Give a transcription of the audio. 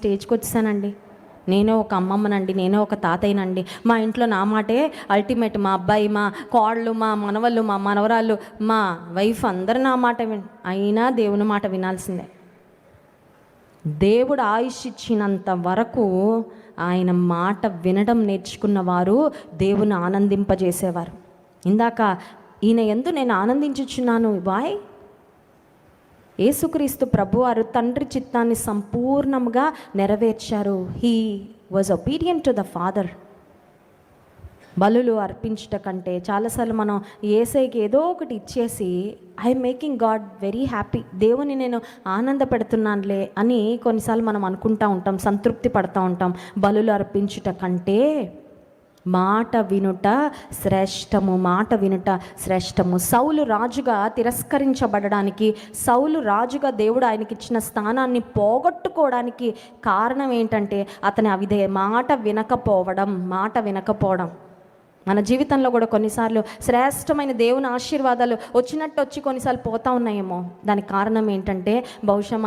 స్టేజ్కి వచ్చేసానండి. నేనే ఒక అమ్మమ్మనండి, నేనే ఒక తాతయ్యనండి. మా ఇంట్లో నా మాటే అల్టిమేట్. మా అబ్బాయి, మా కోడళ్ళు, మా మనవళ్ళు, మా మనవరాళ్ళు, మా వైఫ్ అందరూ నా మాట అయినా దేవుని మాట వినాల్సిందే. దేవుడు ఆయుష్ ఇచ్చినంత వరకు ఆయన మాట వినడం నేర్చుకున్న వారు దేవుని ఆనందింపజేసేవారు. ఇందాక ఈయన యందు నేను ఆనందించుచున్నాను. వాయ్ యేసుక్రీస్తు ప్రభువారు తండ్రి చిత్తాన్ని సంపూర్ణంగా నెరవేర్చారు. He was obedient to the father. బలులు అర్పించుట కంటే చాలాసార్లు మనం యేసయ్యకి ఏదో ఒకటి ఇచ్చేసి I'm making God very happy, దేవుని నేను ఆనంద పెడుతున్నానులే అని కొన్నిసార్లు మనం అనుకుంటూ ఉంటాం, సంతృప్తి పడుతూ ఉంటాం. బలులు అర్పించుట కంటే మాట వినుట శ్రేష్టము, మాట వినుట శ్రేష్టము. సౌలు రాజుగా తిరస్కరించబడడానికి, సౌలు రాజుగా దేవుడు ఆయనకి ఇచ్చిన స్థానాన్ని పోగొట్టుకోవడానికి కారణం ఏంటంటే అతని మాట వినకపోవడం. మన జీవితంలో కూడా కొన్నిసార్లు శ్రేష్టమైన దేవుని ఆశీర్వాదాలు వచ్చినట్టు వచ్చి కొన్నిసార్లు పోతూ ఉన్నాయేమో. దానికి కారణం ఏంటంటే బహుశా